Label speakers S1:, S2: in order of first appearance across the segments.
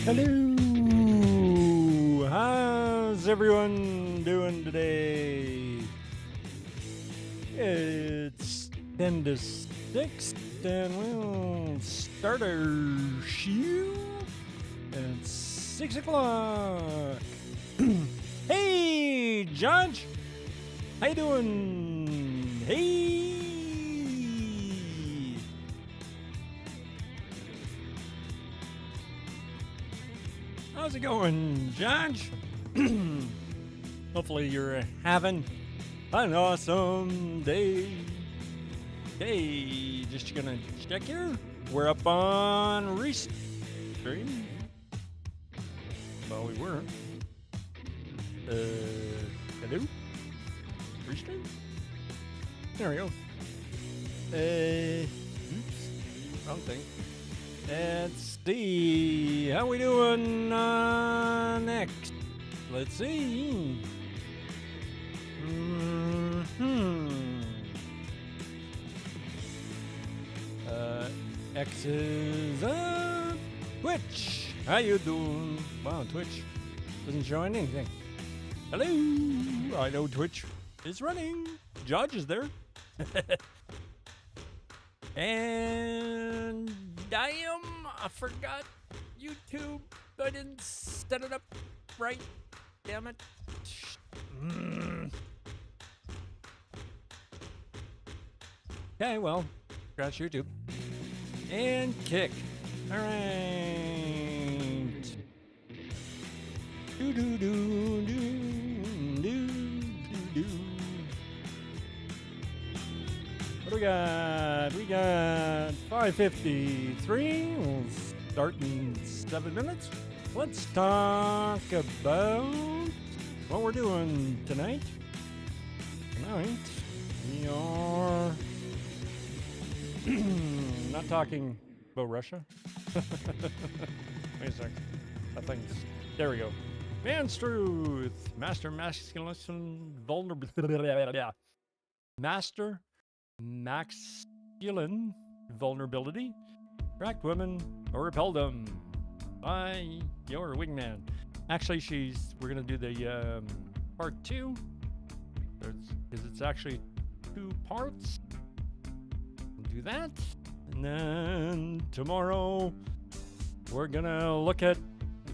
S1: Hello! How's everyone doing today? It's 10 to 6, and we'll start our show at 6 o'clock. Hey, Judge! How you doing? Hey! How's it going, Judge? Hopefully you're having an awesome day. Hey, just gonna check here. We're up on Restream. Well, we weren't. Hello? Restream? There we go. Oops. Wrong thing. Let's see. How we doing next? Let's see. X is Twitch. How you doing? Wow, Twitch doesn't show anything. Hello. I know Twitch is running. Judge is there. And I forgot YouTube. I didn't set it up right. Damn it. Okay, well, scratch YouTube. And kick. All right. Do do do do do do. What do we got? We got 5:53. We'll start in 7 minutes. Let's talk about what we're doing tonight. Tonight, we are not talking about Russia. Wait a sec. That thing's... There we go. Man's Truth. Master Masculine Vulnerability. Master Masculine Vulnerability. Attract women or repel them. By your Wingman. Actually, we're going to do the part 2. Because it's actually 2 parts. We'll do that. And then tomorrow, we're going to look at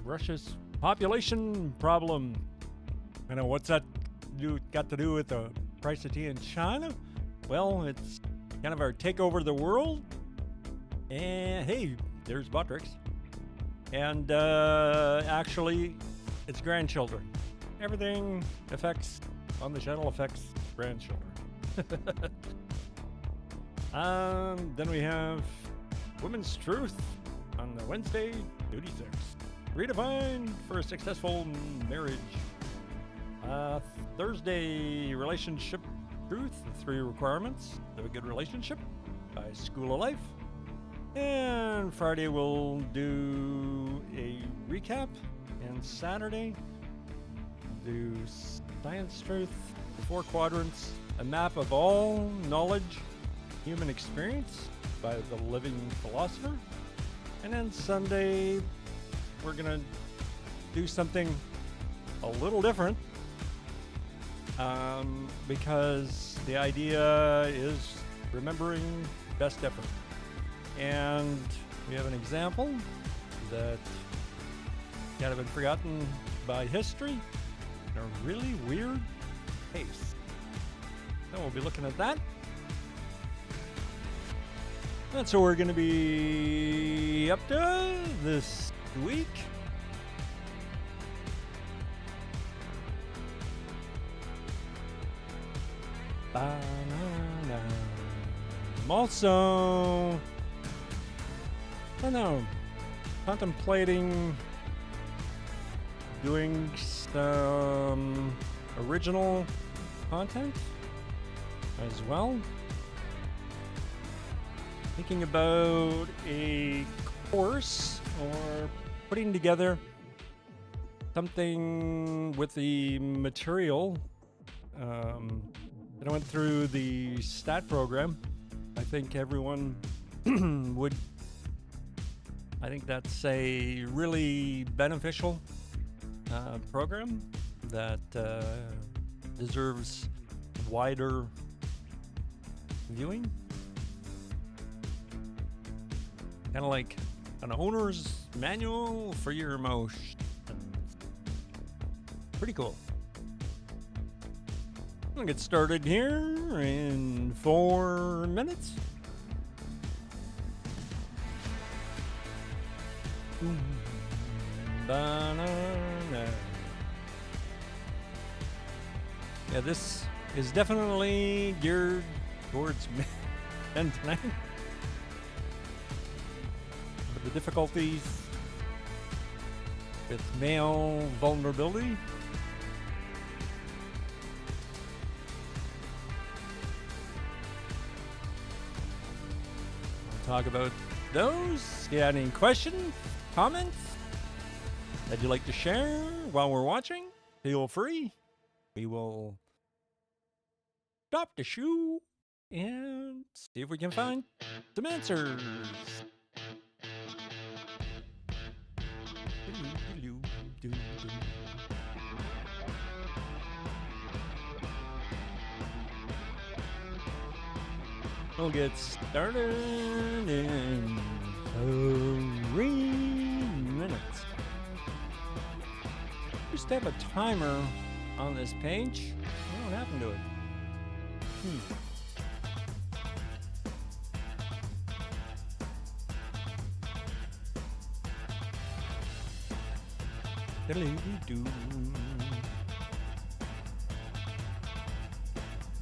S1: Russia's population problem. I know, what's that got to do with the price of tea in China? Well, it's kind of our takeover of the world. And hey, there's Buttricks. And actually, it's grandchildren. Everything on the channel affects grandchildren. Then we have Women's Truth on the Wednesday, Duty 6. Redefined for a successful marriage. Thursday, Relationship Truth, the 3 requirements of a good relationship by School of Life. And Friday we'll do a recap. And Saturday, do Science Truth, the 4 quadrants, a map of all knowledge, human experience by the living philosopher. And then Sunday, we're going to do something a little different because the idea is remembering best effort. And we have an example that kind of been forgotten by history in a really weird case. So we'll be looking at that. That's what we're going to be up to this week. I'm also, I don't know, contemplating doing some original content as well. Thinking about a course or putting together something with the material that I went through the STAT program. I think everyone would I think that's a really beneficial program that deserves wider viewing. Kind of like an owner's manual for your emotions. Pretty cool. We'll get started here in 4 minutes. Banana. Yeah, this is definitely geared towards men tonight. But the difficulties with male vulnerability. We'll talk about those. You got any questions, comments that you'd like to share while we're watching? Feel free. We will stop the shoe and see if we can find some answers. We'll get started in 3 minutes. Just have a timer on this page. What happened to it?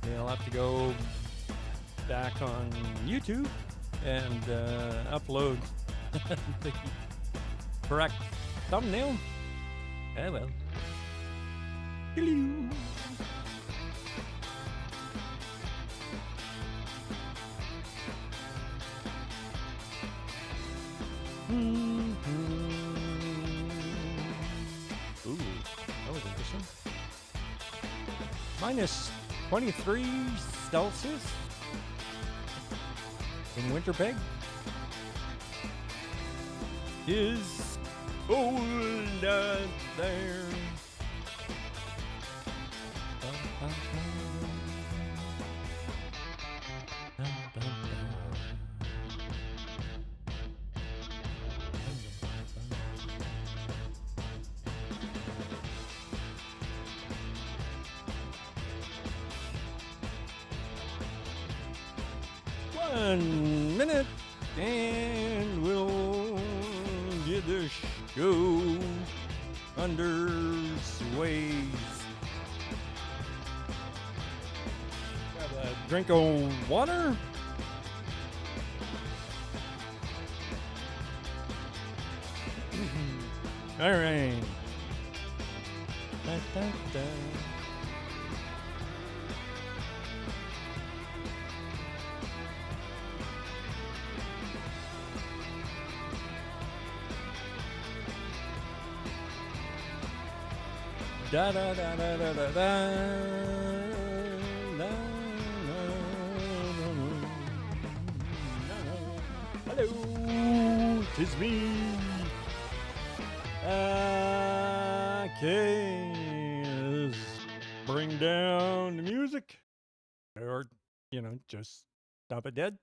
S1: Yeah, I'll have to go back on YouTube and upload the correct thumbnail. Oh well. Hello. Ooh, that was interesting. Minus 23 Celsius in Winterpeg is cold out there. One minute and we'll get the show under sways. Grab a drink of water. All right. Da, da, da. Da da da da da da da. Hello, 'tis me. Okay, bring down the music, or just stop it dead.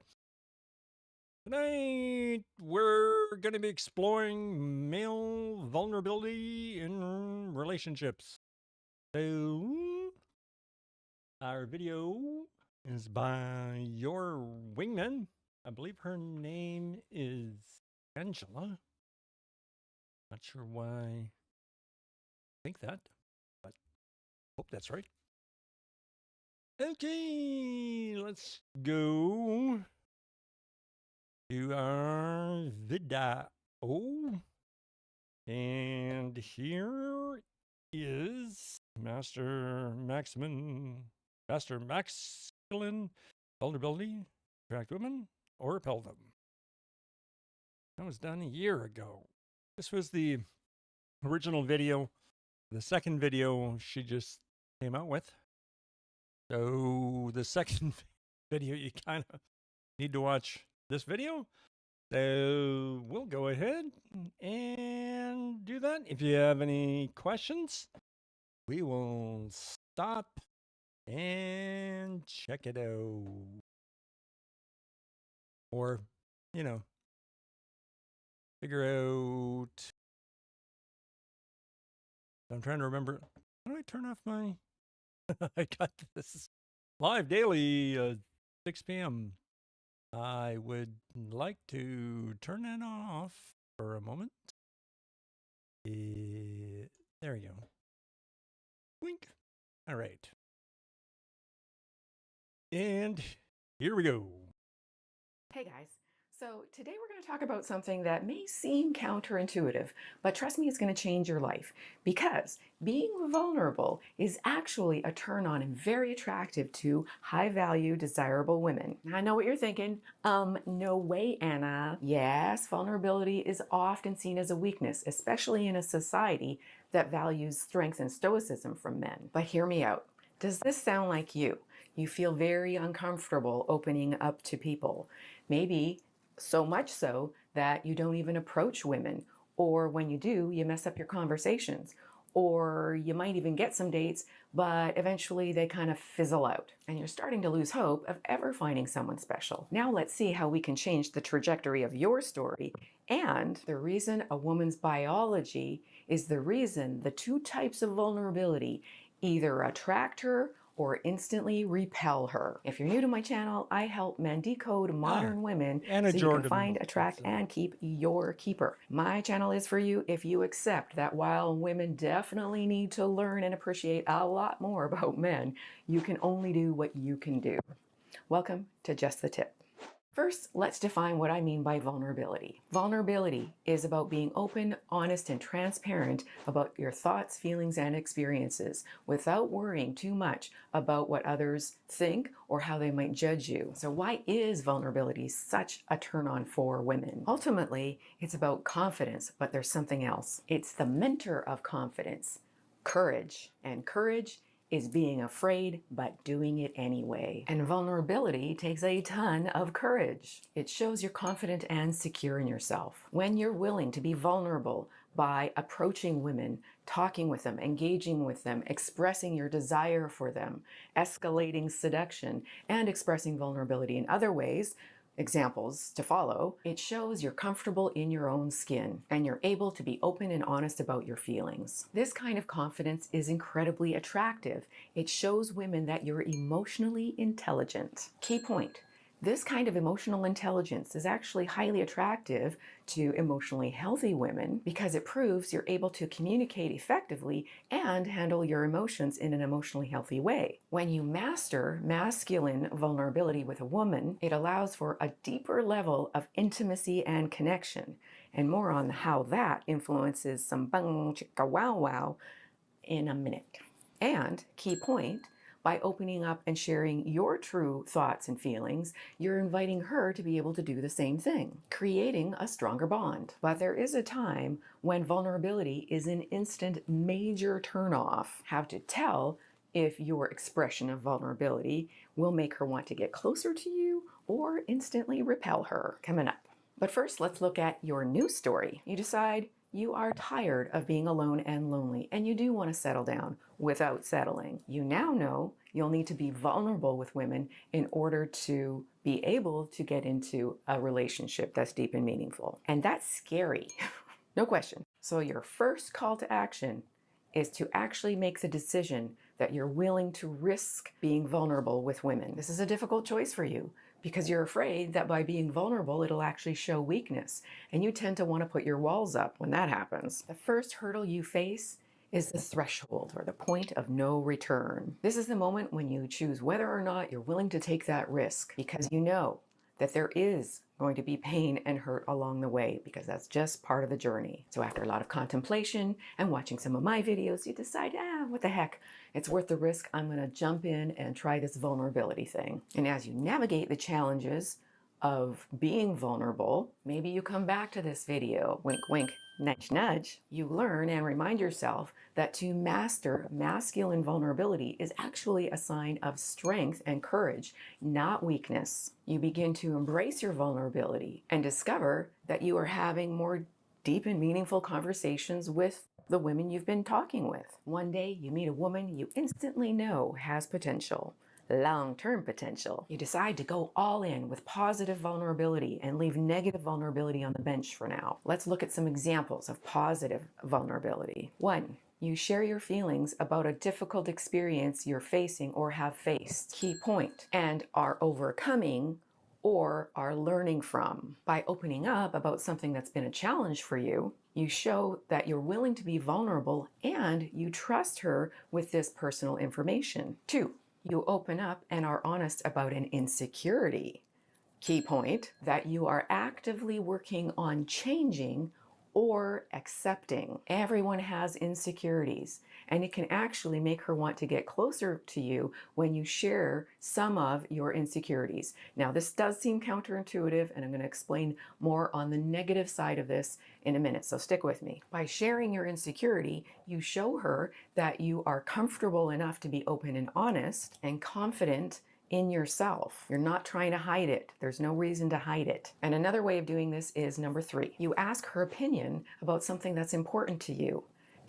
S1: Tonight, we're going to be exploring male vulnerability in relationships. So, our video is by your Wingman. I believe her name is Angela. Not sure why I think that, but hope that's right. Okay, let's go to our video. And here is Master Maximum Master Masculine Vulnerability, Attract Women, or Repel Them. That was done a year ago. This was the original video. The second video she just came out with. So the second video, you kind of need to watch this video. So we'll go ahead and do that. If you have any questions, we will stop and check it out. Or, you know, figure out. I'm trying to remember. How do I turn off my. I got this live daily, 6 p.m. I would like to turn that off for a moment. There we go. Wink. All right. And here we go.
S2: Hey guys, so today we're going to talk about something that may seem counterintuitive, but trust me, it's going to change your life because being vulnerable is actually a turn on and very attractive to high value, desirable women. I know what you're thinking. No way, Anna. Yes, vulnerability is often seen as a weakness, especially in a society that values strength and stoicism from men. But hear me out. Does this sound like you? You feel very uncomfortable opening up to people. Maybe so much so that you don't even approach women, or when you do, you mess up your conversations, or you might even get some dates, but eventually they kind of fizzle out, and you're starting to lose hope of ever finding someone special. Now let's see how we can change the trajectory of your story and the reason a woman's biology is the reason the two types of vulnerability either attract her or instantly repel her. If you're new to my channel, I help men decode modern women
S1: Anna
S2: so
S1: Jordan.
S2: you can find, attract, and keep your keeper. My channel is for you if you accept that while women definitely need to learn and appreciate a lot more about men, you can only do what you can do. Welcome to Just the Tip. First, let's define what I mean by vulnerability. Vulnerability is about being open, honest, and transparent about your thoughts, feelings, and experiences without worrying too much about what others think or how they might judge you. So why is vulnerability such a turn on for women? Ultimately, it's about confidence, but there's something else. It's the mentor of confidence, courage. And courage is being afraid but doing it anyway. And vulnerability takes a ton of courage. It shows you're confident and secure in yourself. When you're willing to be vulnerable by approaching women, talking with them, engaging with them, expressing your desire for them, escalating seduction, and expressing vulnerability in other ways, examples to follow, it shows you're comfortable in your own skin and you're able to be open and honest about your feelings. This kind of confidence is incredibly attractive. It shows women that you're emotionally intelligent. Key point. This kind of emotional intelligence is actually highly attractive to emotionally healthy women because it proves you're able to communicate effectively and handle your emotions in an emotionally healthy way. When you master masculine vulnerability with a woman, it allows for a deeper level of intimacy and connection. And more on how that influences some bang chicka wow wow in a minute. And key point, by opening up and sharing your true thoughts and feelings, you're inviting her to be able to do the same thing, creating a stronger bond. But there is a time when vulnerability is an instant major turnoff. How to tell if your expression of vulnerability will make her want to get closer to you or instantly repel her. Coming up. But first, let's look at your new story. You decide you are tired of being alone and lonely, and you do want to settle down without settling. You now know you'll need to be vulnerable with women in order to be able to get into a relationship that's deep and meaningful. And that's scary, no question. So your first call to action is to actually make the decision that you're willing to risk being vulnerable with women. This is a difficult choice for you because you're afraid that by being vulnerable, it'll actually show weakness. And you tend to want to put your walls up when that happens. The first hurdle you face is the threshold, or the point of no return. This is the moment when you choose whether or not you're willing to take that risk, because you know that there is going to be pain and hurt along the way, because that's just part of the journey. So after a lot of contemplation and watching some of my videos, you decide, what the heck, it's worth the risk. I'm going to jump in and try this vulnerability thing. And as you navigate the challenges of being vulnerable, maybe you come back to this video, wink, wink, nudge, nudge, you learn and remind yourself that to master masculine vulnerability is actually a sign of strength and courage, not weakness. You begin to embrace your vulnerability and discover that you are having more deep and meaningful conversations with the women you've been talking with. One day you meet a woman you instantly know has potential. Long-term potential. You decide to go all in with positive vulnerability and leave negative vulnerability on the bench for now. Let's look at some examples of positive vulnerability. 1. You share your feelings about a difficult experience you're facing or have faced. Key point. And are overcoming or are learning from. By opening up about something that's been a challenge for you, you show that you're willing to be vulnerable and you trust her with this personal information. 2. You open up and are honest about an insecurity. Key point, that you are actively working on changing or accepting. Everyone has insecurities, and it can actually make her want to get closer to you when you share some of your insecurities. Now, this does seem counterintuitive, and I'm going to explain more on the negative side of this in a minute, so stick with me. By sharing your insecurity, you show her that you are comfortable enough to be open and honest and confident in yourself. You're not trying to hide it. There's no reason to hide it. And another way of doing this is number 3. You ask her opinion about something that's important to you.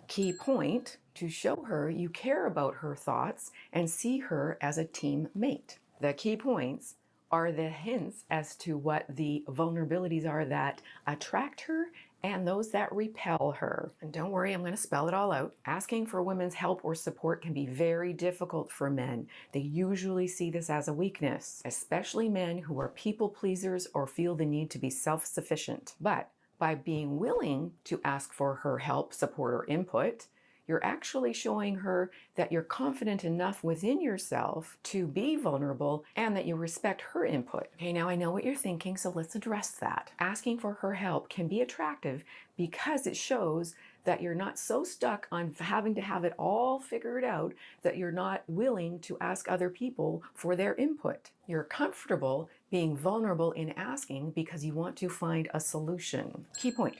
S2: Key point, to show her you care about her thoughts and see her as a teammate. The key points are the hints as to what the vulnerabilities are that attract her and those that repel her. And don't worry, I'm going to spell it all out. Asking for women's help or support can be very difficult for men. They usually see this as a weakness, especially men who are people pleasers or feel the need to be self-sufficient. But by being willing to ask for her help, support, or input, you're actually showing her that you're confident enough within yourself to be vulnerable and that you respect her input. Okay, now I know what you're thinking, so let's address that. Asking for her help can be attractive because it shows that you're not so stuck on having to have it all figured out that you're not willing to ask other people for their input. You're comfortable being vulnerable in asking because you want to find a solution. Key point.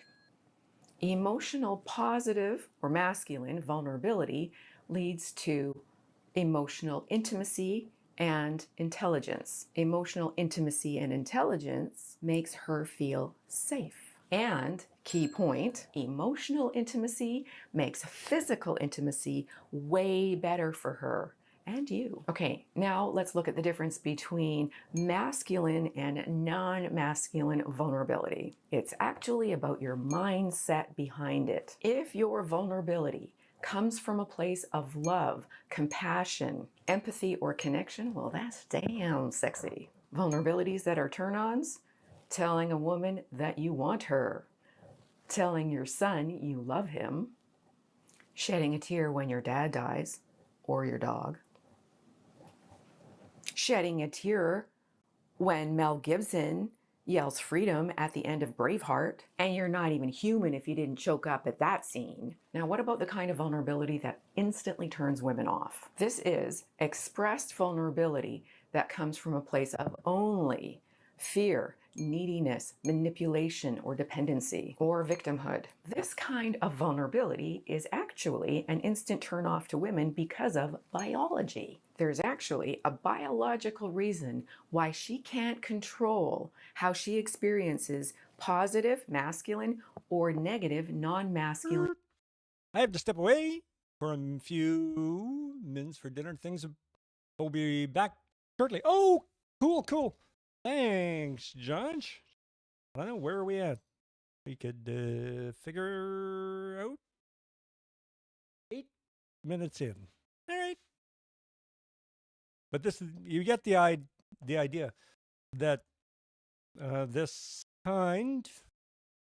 S2: Emotional positive or masculine vulnerability leads to emotional intimacy and intelligence. Emotional intimacy and intelligence makes her feel safe. And key point, emotional intimacy makes physical intimacy way better for her and you. Okay, now let's look at the difference between masculine and non-masculine vulnerability. It's actually about your mindset behind it. If your vulnerability comes from a place of love, compassion, empathy, or connection, well, that's damn sexy. Vulnerabilities that are turn-ons, telling a woman that you want her, telling your son you love him, shedding a tear when your dad dies or your dog, shedding a tear when Mel Gibson yells freedom at the end of Braveheart, and you're not even human if you didn't choke up at that scene. Now, what about the kind of vulnerability that instantly turns women off? This is expressed vulnerability that comes from a place of only fear, neediness, manipulation, or dependency, or victimhood. This kind of vulnerability is actually an instant turn-off to women because of biology. There's actually a biological reason why she can't control how she experiences positive, masculine, or negative, non-masculine.
S1: I have to step away for a few minutes for dinner. Things will be back shortly. Oh, cool. Thanks, Josh. I don't know, where are we at? We could figure out 8 minutes in. All right. But this is, you get the idea that this kind.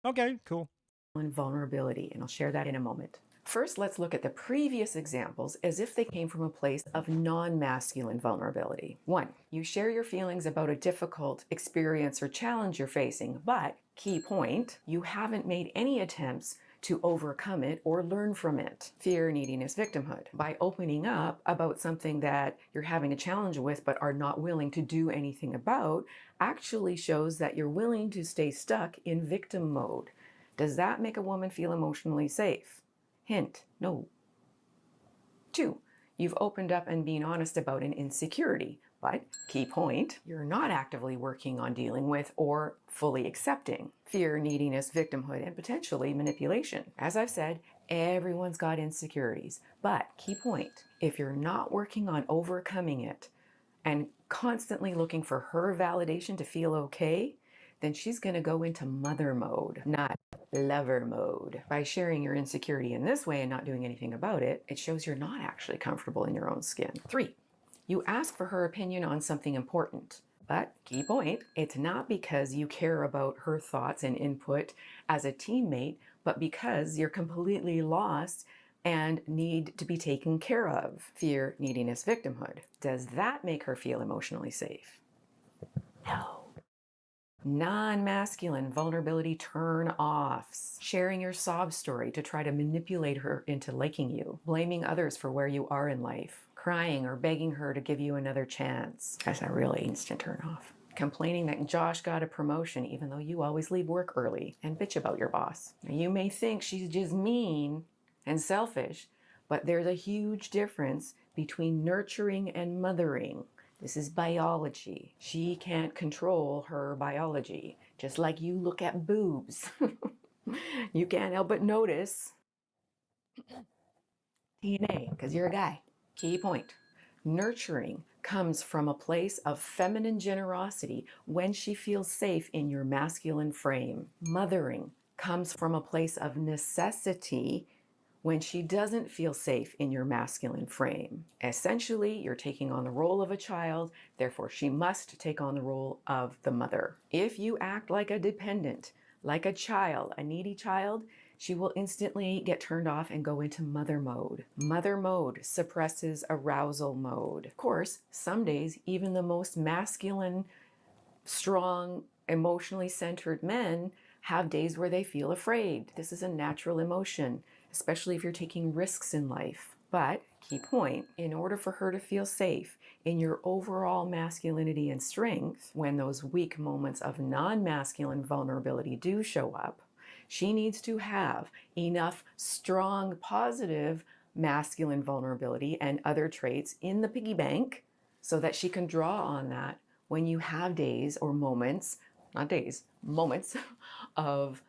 S1: Okay, cool.
S2: Vulnerability, and I'll share that in a moment. First, let's look at the previous examples as if they came from a place of non-masculine vulnerability. 1. You share your feelings about a difficult experience or challenge you're facing, but, key point, you haven't made any attempts to overcome it or learn from it. Fear, neediness, victimhood. By opening up about something that you're having a challenge with but are not willing to do anything about, actually shows that you're willing to stay stuck in victim mode. Does that make a woman feel emotionally safe? Hint, no. 2, you've opened up and been honest about an insecurity, but key point, you're not actively working on dealing with or fully accepting fear, neediness, victimhood, and potentially manipulation. As I've said, everyone's got insecurities, but key point, if you're not working on overcoming it and constantly looking for her validation to feel okay, then she's going to go into mother mode, not lover mode. By sharing your insecurity in this way and not doing anything about it, it shows you're not actually comfortable in your own skin. 3, you ask for her opinion on something important. But key point, it's not because you care about her thoughts and input as a teammate, but because you're completely lost and need to be taken care of. Fear, neediness, victimhood. Does that make her feel emotionally safe? No. Non-masculine vulnerability turn-offs. Sharing your sob story to try to manipulate her into liking you. Blaming others for where you are in life. Crying or begging her to give you another chance. That's a really instant turn-off. Complaining that Josh got a promotion even though you always leave work early. And bitch about your boss. Now, you may think she's just mean and selfish, but there's a huge difference between nurturing and mothering. This is biology. She can't control her biology. Just like you look at boobs. You can't help but notice DNA because you're a guy. Key point. Nurturing comes from a place of feminine generosity when she feels safe in your masculine frame. Mothering comes from a place of necessity when she doesn't feel safe in your masculine frame. Essentially, you're taking on the role of a child, therefore she must take on the role of the mother. If you act like a dependent, like a child, a needy child, she will instantly get turned off and go into mother mode. Mother mode suppresses arousal mode. Of course, some days, even the most masculine, strong, emotionally centered men have days where they feel afraid. This is a natural emotion, especially if you're taking risks in life. But, key point, in order for her to feel safe in your overall masculinity and strength, when those weak moments of non-masculine vulnerability do show up, she needs to have enough strong, positive masculine vulnerability and other traits in the piggy bank so that she can draw on that when you have days or moments, not days, moments of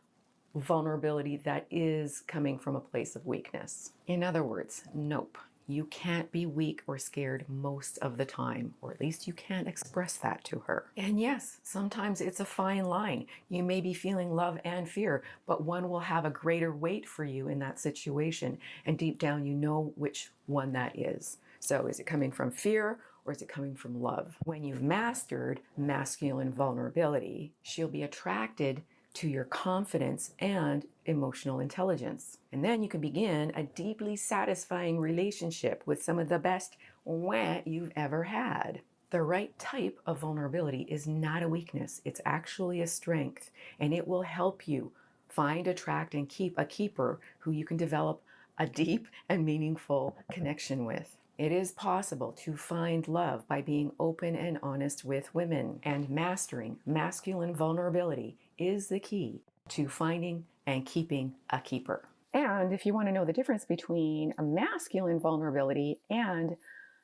S2: vulnerability that is coming from a place of weakness. In other words, nope, you can't be weak or scared most of the time, or at least you can't express that to her. And yes, sometimes it's a fine line. You may be feeling love and fear, but one will have a greater weight for you in that situation, and deep down you know which one that is. So is it coming from fear or is it coming from love? When you've mastered masculine vulnerability, she'll be attracted to your confidence and emotional intelligence. And then you can begin a deeply satisfying relationship with some of the best wah you've ever had. The right type of vulnerability is not a weakness, it's actually a strength, and it will help you find, attract, and keep a keeper who you can develop a deep and meaningful connection with. It is possible to find love by being open and honest with women, and mastering masculine vulnerability is the key to finding and keeping a keeper. And if you want to know the difference between a masculine vulnerability and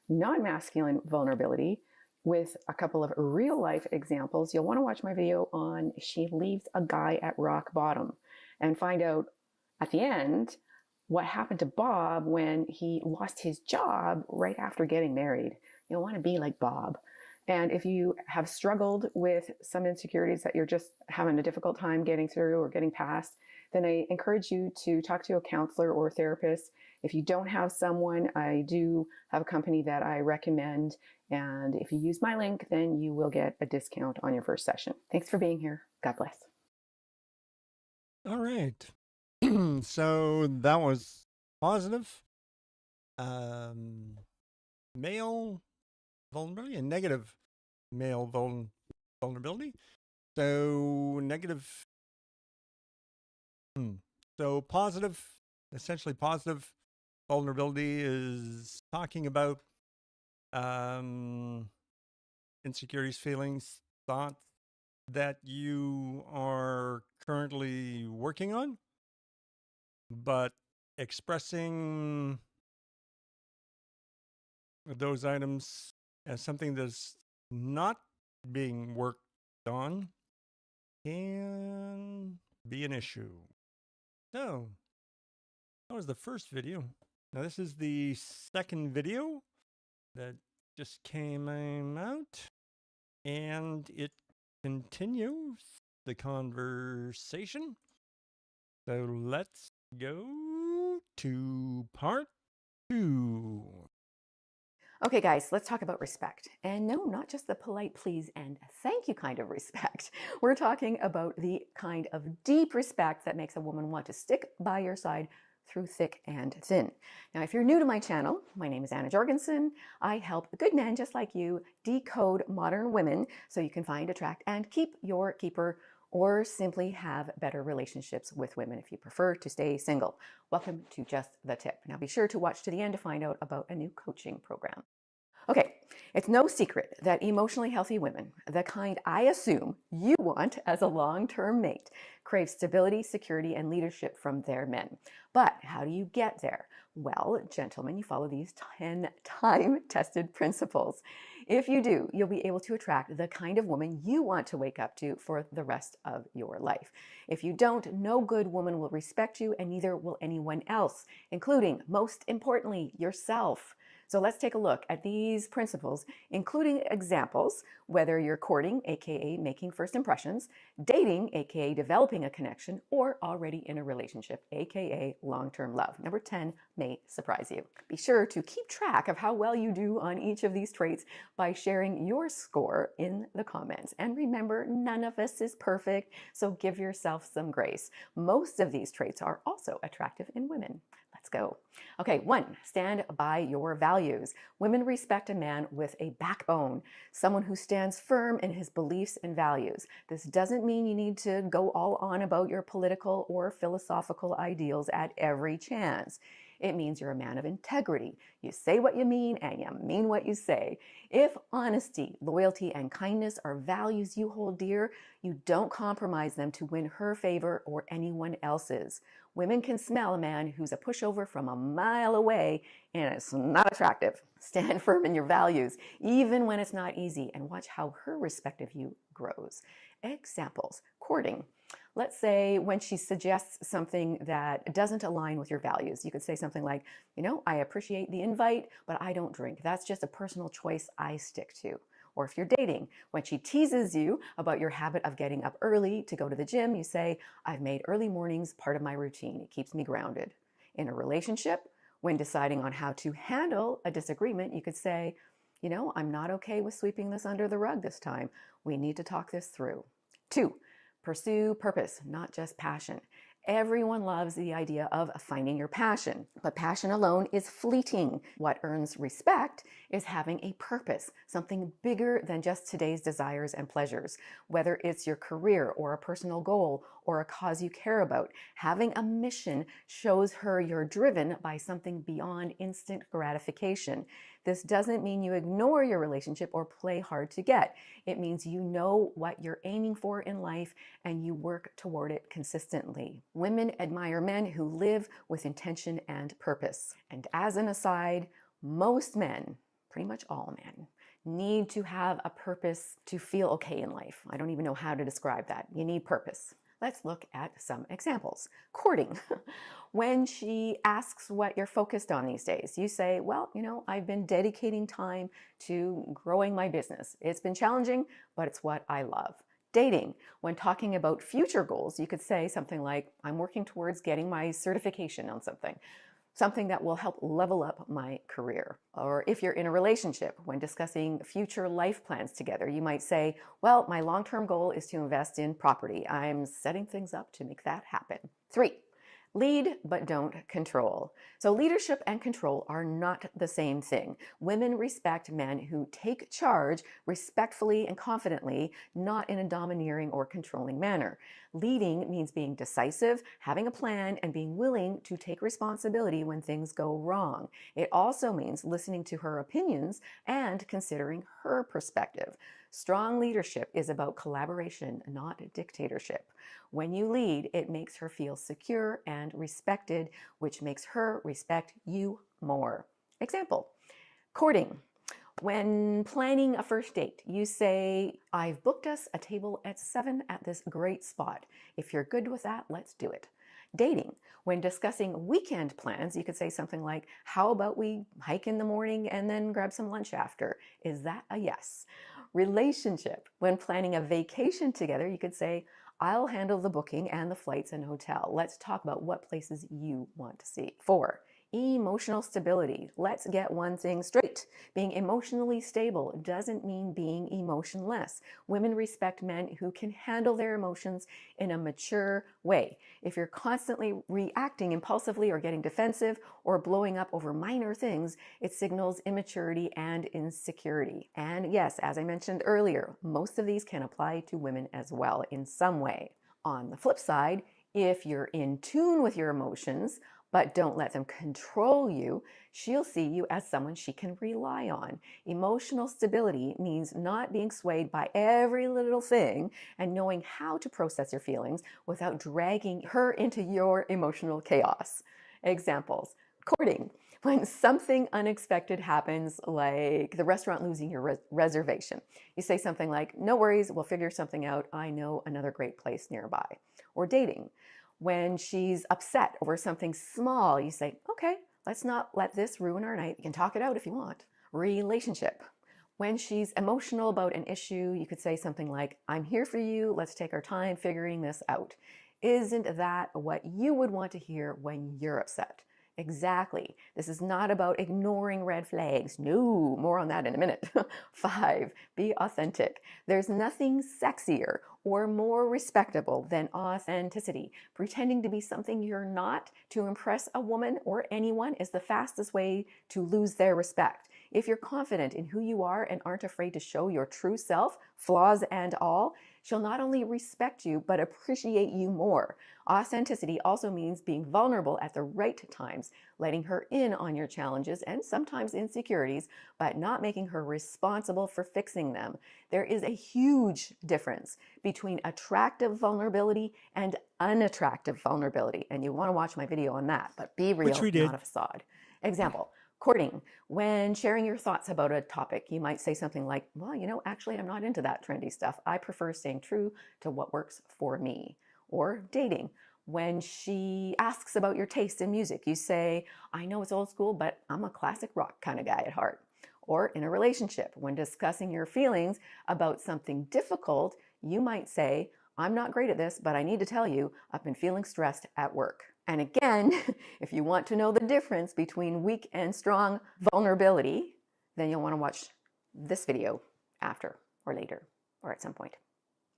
S2: non-masculine vulnerability with a couple of real life examples, you'll want to watch my video on She Leaves a Guy at Rock Bottom and find out at the end what happened to Bob when he lost his job right after getting married. You'll want to be like Bob. And if you have struggled with some insecurities that you're just having a difficult time getting through or getting past, then I encourage you to talk to a counselor or therapist. If you don't have someone, I do have a company that I recommend. And if you use my link, then you will get a discount on your first session. Thanks for being here. God bless.
S1: All right. So that was positive. Male vulnerability and negative male vulnerability. So negative. So positive, essentially positive vulnerability is talking about insecurities, feelings, thoughts that you are currently working on, but expressing those items as something that's not being worked on can be an issue. So, that was the first video. Now, this is the second video that just came out, and it continues the conversation. So, let's go to part 2.
S2: Okay, guys, let's talk about respect. And no, not just the polite please and thank you kind of respect. We're talking about the kind of deep respect that makes a woman want to stick by your side through thick and thin. Now, if you're new to my channel, my name is Anna Jorgensen. I help good men just like you decode modern women so you can find, attract, and keep your keeper, or simply have better relationships with women if you prefer to stay single. Welcome to Just the Tip. Now be sure to watch to the end to find out about a new coaching program. Okay, it's no secret that emotionally healthy women, the kind I assume you want as a long-term mate, crave stability, security, and leadership from their men. But how do you get there? Well, gentlemen, you follow these 10 time-tested principles. If you do, you'll be able to attract the kind of woman you want to wake up to for the rest of your life. If you don't, no good woman will respect you, and neither will anyone else, including, most importantly, yourself. So let's take a look at these principles, including examples, whether you're courting, aka making first impressions, dating, aka developing a connection, or already in a relationship, aka long-term love. Number 10 may surprise you. Be sure to keep track of how well you do on each of these traits by sharing your score in the comments. And remember, none of us is perfect, so give yourself some grace. Most of these traits are also attractive in women. Let's go. Okay, 1, stand by your values. Women respect a man with a backbone, someone who stands firm in his beliefs and values. This doesn't mean you need to go all on about your political or philosophical ideals at every chance. It means you're a man of integrity. You say what you mean and you mean what you say. If honesty, loyalty, and kindness are values you hold dear, you don't compromise them to win her favor or anyone else's. Women can smell a man who's a pushover from a mile away, and it's not attractive. Stand firm in your values, even when it's not easy, and watch how her respect of you grows. Examples: courting. Let's say when she suggests something that doesn't align with your values, you could say something like, I appreciate the invite, but I don't drink. That's just a personal choice I stick to. Or if you're dating, when she teases you about your habit of getting up early to go to the gym, you say, I've made early mornings part of my routine. It keeps me grounded. In a relationship, when deciding on how to handle a disagreement, you could say, I'm not okay with sweeping this under the rug this time. We need to talk this through. 2, pursue purpose, not just passion. Everyone loves the idea of finding your passion, but passion alone is fleeting. What earns respect is having a purpose, something bigger than just today's desires and pleasures. Whether it's your career or a personal goal or a cause you care about, having a mission shows her you're driven by something beyond instant gratification. This doesn't mean you ignore your relationship or play hard to get. It means you know what you're aiming for in life and you work toward it consistently. Women admire men who live with intention and purpose. And as an aside, most men, pretty much all men, need to have a purpose to feel okay in life. I don't even know how to describe that. You need purpose. Let's look at some examples. Courting. When she asks what you're focused on these days, you say, well, I've been dedicating time to growing my business. It's been challenging, but it's what I love. Dating. When talking about future goals, you could say something like, I'm working towards getting my certification on something that will help level up my career. Or if you're in a relationship, when discussing future life plans together, you might say, well, my long-term goal is to invest in property. I'm setting things up to make that happen. 3, lead but don't control. So leadership and control are not the same thing. Women respect men who take charge respectfully and confidently, not in a domineering or controlling manner. Leading means being decisive, having a plan, and being willing to take responsibility when things go wrong. It also means listening to her opinions and considering her perspective. Strong leadership is about collaboration, not dictatorship. When you lead, it makes her feel secure and respected, which makes her respect you more. Example, courting. When planning a first date, you say, I've booked us a table at 7 at this great spot. If you're good with that, let's do it. Dating. When discussing weekend plans, you could say something like, how about we hike in the morning and then grab some lunch after? Is that a yes? Relationship. When planning a vacation together, you could say, I'll handle the booking and the flights and hotel. Let's talk about what places you want to see. 4. Emotional stability. Let's get one thing straight. Being emotionally stable doesn't mean being emotionless. Women respect men who can handle their emotions in a mature way. If you're constantly reacting impulsively or getting defensive or blowing up over minor things, it signals immaturity and insecurity. And yes, as I mentioned earlier, most of these can apply to women as well in some way. On the flip side, if you're in tune with your emotions, but don't let them control you, she'll see you as someone she can rely on. Emotional stability means not being swayed by every little thing and knowing how to process your feelings without dragging her into your emotional chaos. Examples, courting. When something unexpected happens, like the restaurant losing your reservation, you say something like, no worries, we'll figure something out. I know another great place nearby. Or dating. When she's upset over something small, you say, okay, let's not let this ruin our night. You can talk it out if you want. Relationship. When she's emotional about an issue, you could say something like, I'm here for you. Let's take our time figuring this out. Isn't that what you would want to hear when you're upset? Exactly. This is not about ignoring red flags. No, more on that in a minute. 5, be authentic. There's nothing sexier or more respectable than authenticity. Pretending to be something you're not to impress a woman or anyone is the fastest way to lose their respect. If you're confident in who you are and aren't afraid to show your true self, flaws and all, she'll not only respect you, but appreciate you more. Authenticity also means being vulnerable at the right times, letting her in on your challenges and sometimes insecurities, but not making her responsible for fixing them. There is a huge difference between attractive vulnerability and unattractive vulnerability. And you want to watch my video on that, but be real,
S1: Which we did.
S2: not a facade. Example, courting. When sharing your thoughts about a topic, you might say something like, well, actually, I'm not into that trendy stuff. I prefer staying true to what works for me. Or dating. When she asks about your taste in music, you say, I know it's old school, but I'm a classic rock kind of guy at heart. Or in a relationship, when discussing your feelings about something difficult, you might say, I'm not great at this, but I need to tell you, I've been feeling stressed at work. And again, if you want to know the difference between weak and strong vulnerability, then you'll want to watch this video after or later or at some point.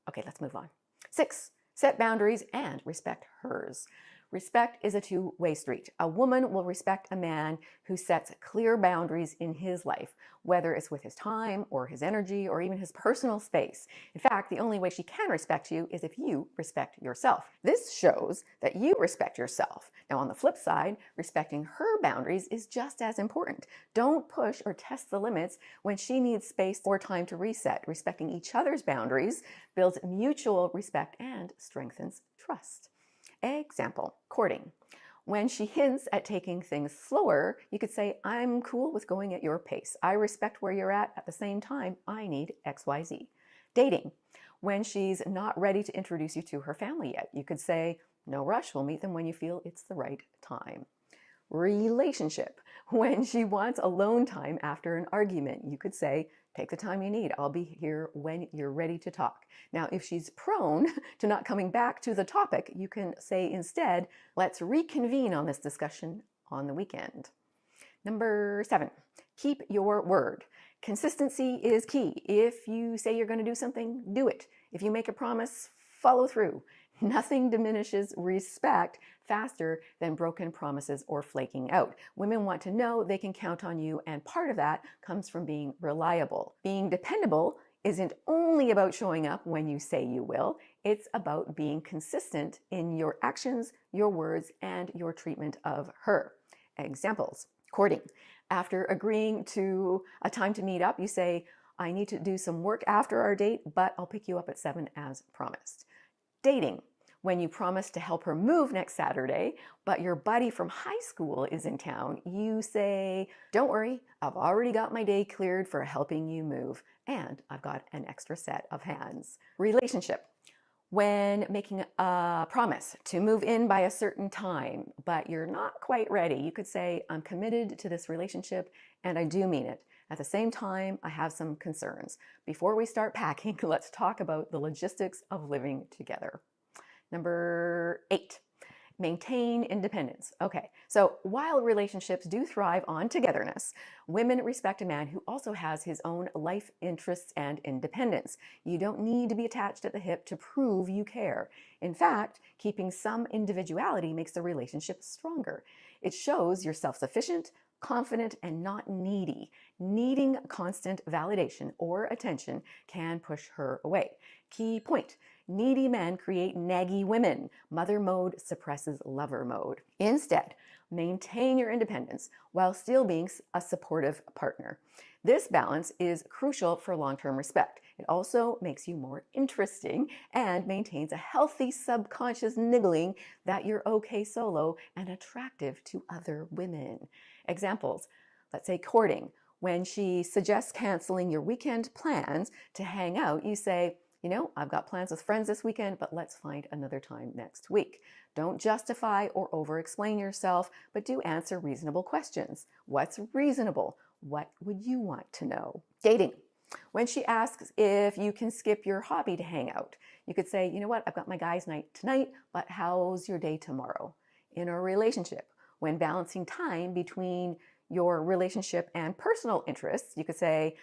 S2: Okay, let's move on. 6, set boundaries and respect hers. Respect is a two-way street. A woman will respect a man who sets clear boundaries in his life, whether it's with his time or his energy or even his personal space. In fact, the only way she can respect you is if you respect yourself. This shows that you respect yourself. Now, on the flip side, respecting her boundaries is just as important. Don't push or test the limits when she needs space or time to reset. Respecting each other's boundaries builds mutual respect and strengthens trust. Example, courting. When she hints at taking things slower, you could say, I'm cool with going at your pace. I respect where you're at the same time, I need XYZ. Dating. When she's not ready to introduce you to her family yet, you could say, no rush, we'll meet them when you feel it's the right time. Relationship. When she wants alone time after an argument, you could say, take the time you need. I'll be here when you're ready to talk. Now, if she's prone to not coming back to the topic, you can say instead, let's reconvene on this discussion on the weekend. Number 7, keep your word. Consistency is key. If you say you're going to do something, do it. If you make a promise, follow through. Nothing diminishes respect faster than broken promises or flaking out. Women want to know they can count on you, and part of that comes from being reliable. Being dependable isn't only about showing up when you say you will, it's about being consistent in your actions, your words, and your treatment of her. Examples, courting. After agreeing to a time to meet up, you say, I need to do some work after our date, but I'll pick you up at 7 as promised. Dating. When you promise to help her move next Saturday, but your buddy from high school is in town, you say, don't worry, I've already got my day cleared for helping you move, and I've got an extra set of hands. Relationship. When making a promise to move in by a certain time, but you're not quite ready, you could say, I'm committed to this relationship and I do mean it. At the same time, I have some concerns. Before we start packing, let's talk about the logistics of living together. Number 8, maintain independence. Okay, so while relationships do thrive on togetherness, women respect a man who also has his own life interests and independence. You don't need to be attached at the hip to prove you care. In fact, keeping some individuality makes the relationship stronger. It shows you're self-sufficient, confident, and not needy. Needing constant validation or attention can push her away. Key point. Needy men create naggy women. Mother mode suppresses lover mode. Instead, maintain your independence while still being a supportive partner. This balance is crucial for long-term respect. It also makes you more interesting and maintains a healthy subconscious niggling that you're okay solo and attractive to other women. Examples, let's say courting. When she suggests canceling your weekend plans to hang out, you say, you know, I've got plans with friends this weekend, but let's find another time next week. Don't justify or over-explain yourself, but do answer reasonable questions. What's reasonable? What would you want to know? Dating. When she asks if you can skip your hobby to hang out, you could say, you know what, I've got my guys' night tonight, but how's your day tomorrow? In a relationship, when balancing time between your relationship and personal interests, you could say,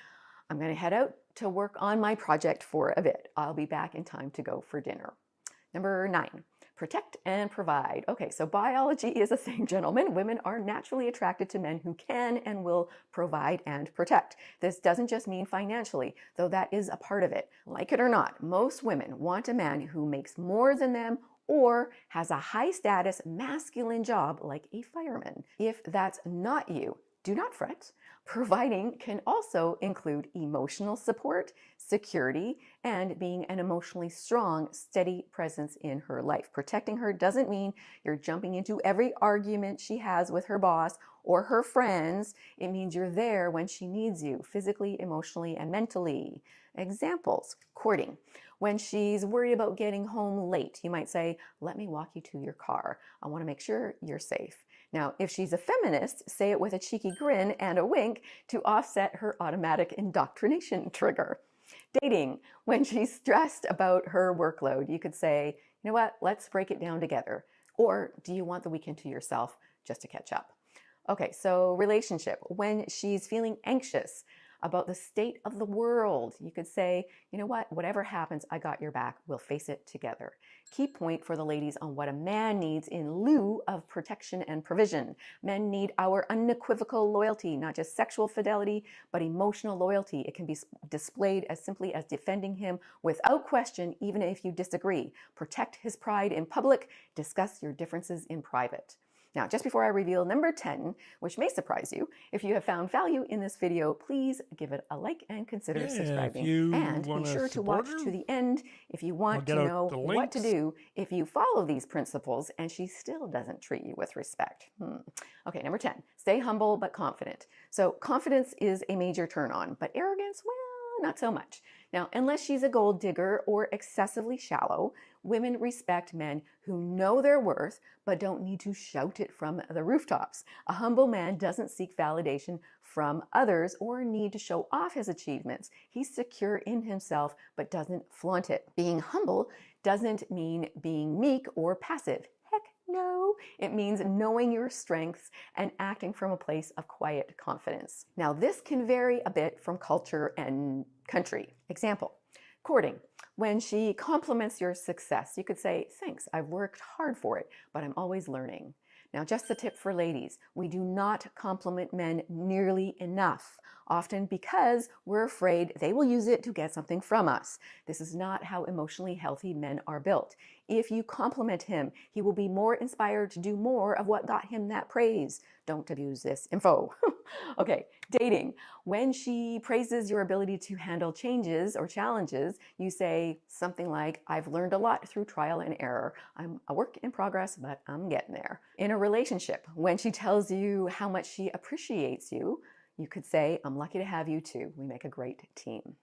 S2: I'm going to head out to work on my project for a bit. I'll be back in time to go for dinner. Number 9, protect and provide. Okay, so biology is a thing, gentlemen. Women are naturally attracted to men who can and will provide and protect. This doesn't just mean financially, though that is a part of it. Like it or not, most women want a man who makes more than them or has a high-status masculine job like a fireman. If that's not you, do not fret. Providing can also include emotional support, security, and being an emotionally strong, steady presence in her life. Protecting her doesn't mean you're jumping into every argument she has with her boss or her friends. It means you're there when she needs you, physically, emotionally, and mentally. Examples, courting. When she's worried about getting home late, you might say, let me walk you to your car. I want to make sure you're safe. Now, if she's a feminist, say it with a cheeky grin and a wink to offset her automatic indoctrination trigger. Dating. When she's stressed about her workload, you could say, you know what, let's break it down together. Or do you want the weekend to yourself just to catch up? Okay, so relationship. When she's feeling anxious about the state of the world, you could say, you know what, whatever happens, I got your back. We'll face it together. Key point for the ladies on what a man needs in lieu of protection and provision. Men need our unequivocal loyalty, not just sexual fidelity, but emotional loyalty. It can be displayed as simply as defending him without question, even if you disagree. Protect his pride in public. Discuss your differences in private. Now, just before I reveal number 10, which may surprise you, if you have found value in this video, please give it a like and consider subscribing. And be sure to watch to the end if you want to know what to do if you follow these principles and she still doesn't treat you with respect. Okay, number 10, stay humble but confident. So confidence is a major turn on, but arrogance, well, not so much. Now, unless she's a gold digger or excessively shallow, women respect men who know their worth but don't need to shout it from the rooftops. A humble man doesn't seek validation from others or need to show off his achievements. He's secure in himself but doesn't flaunt it. Being humble doesn't mean being meek or passive. Heck no, it means knowing your strengths and acting from a place of quiet confidence. Now, this can vary a bit from culture and country. Example, courting. When she compliments your success, you could say, thanks, I've worked hard for it, but I'm always learning. Now, just a tip for ladies, we do not compliment men nearly enough, often because we're afraid they will use it to get something from us. This is not how emotionally healthy men are built. If you compliment him, he will be more inspired to do more of what got him that praise. Don't abuse this info. Okay, dating. When she praises your ability to handle changes or challenges, you say something like, I've learned a lot through trial and error. I'm a work in progress, but I'm getting there. In a relationship, when she tells you how much she appreciates you, you could say, I'm lucky to have you too. We make a great team.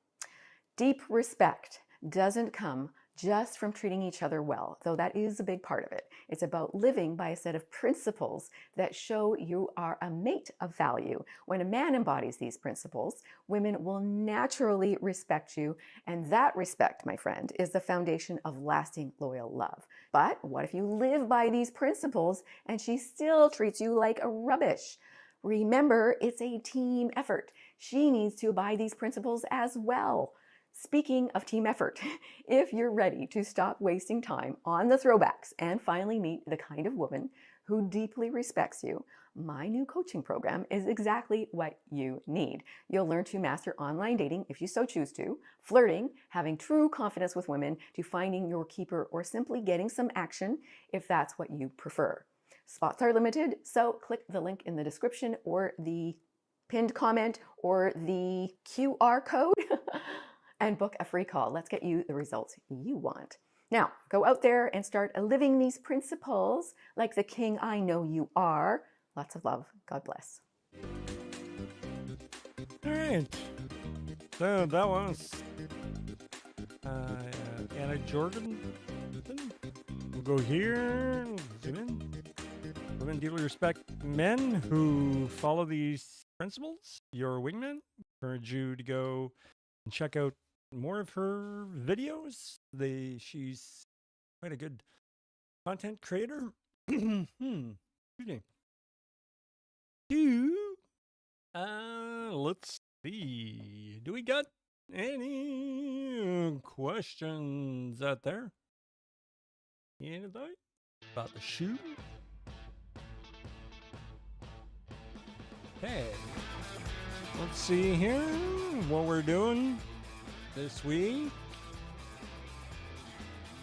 S2: Deep respect doesn't come just from treating each other well, though that is a big part of it. It's about living by a set of principles that show you are a mate of value. When a man embodies these principles, women will naturally respect you, and that respect, my friend, is the foundation of lasting, loyal love. But what if you live by these principles and she still treats you like a rubbish? Remember, it's a team effort. She needs to abide these principles as well. Speaking of team effort, if you're ready to stop wasting time on the throwbacks and finally meet the kind of woman who deeply respects you, my new coaching program is exactly what you need. You'll learn to master online dating if you so choose to, flirting, having true confidence with women, to finding your keeper, or simply getting some action if that's what you prefer. Spots are limited, so click the link in the description or the pinned comment or the QR code and book a free call. Let's get you the results you want. Now, go out there and start living these principles like the king I know you are. Lots of love. God bless.
S1: All right. So that was Anna Jordan. We'll go here. Zoom in. Women deeply respect men who follow these principles. Your Wingman. Encourage you to go and check out more of her videos. She's quite a good content creator. Excuse me. Let's see. Do we got any questions out there? Anybody about the shoe? Okay. Let's see here what we're doing this week.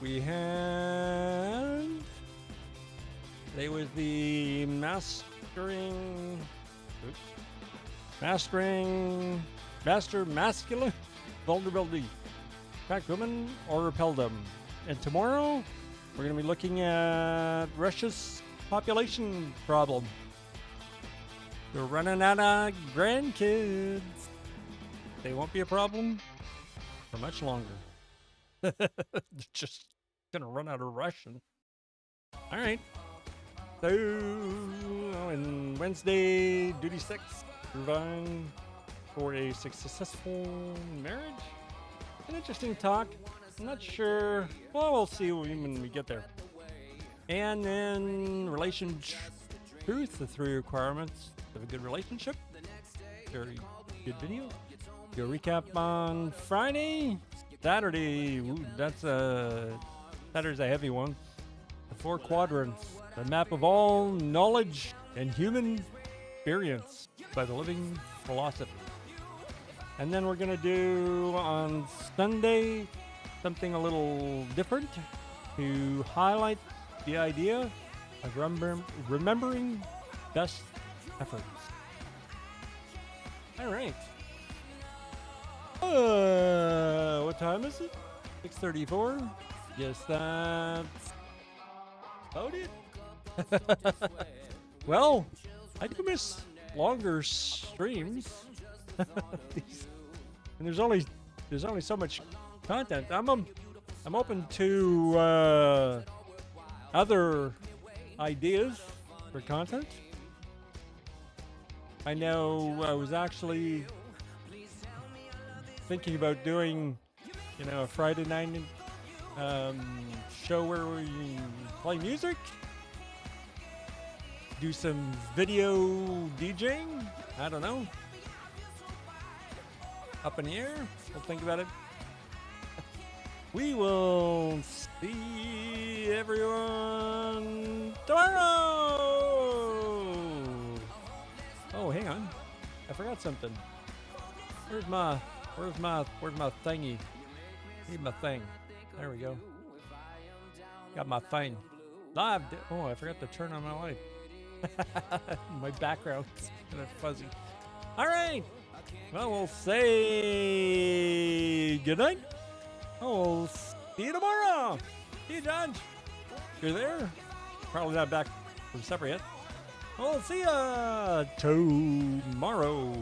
S1: We have today was the master masculine vulnerability. Attract women or repel them. And tomorrow we're going to be looking at Russia's population problem. They're running out of grandkids. They won't be a problem for much longer. They're just gonna run out of Russian. All right. So, and Wednesday, duty 6, providing for a successful marriage. An interesting talk. I'm not sure. Well, we'll see when we get there. And then truth, the 3 requirements of a good relationship. Very good video. Do a recap on Friday. Saturday, Saturday's a heavy one. The 4 quadrants, the map of all knowledge and human experience by the living philosophy. And then we're gonna do on Sunday something a little different to highlight the idea of remembering best efforts. All right. What time is it? 6:34. Yes, that's about it. Well, I do miss longer streams. And there's only so much content. I'm open to other ideas for content. I know I was actually thinking about doing, a Friday night show where we play music, do some video DJing. I don't know. Up in the air. We'll think about it. We will see everyone tomorrow. Oh, hang on. I forgot something. Where's my thingy? Need my thing. There we go. Got my thing. Live. Oh, I forgot to turn on my light. My background's kind of fuzzy. All right. Well, we'll say good night. We'll see you tomorrow. See you, Judge. You're there. Probably not back from supper yet. We'll see ya tomorrow.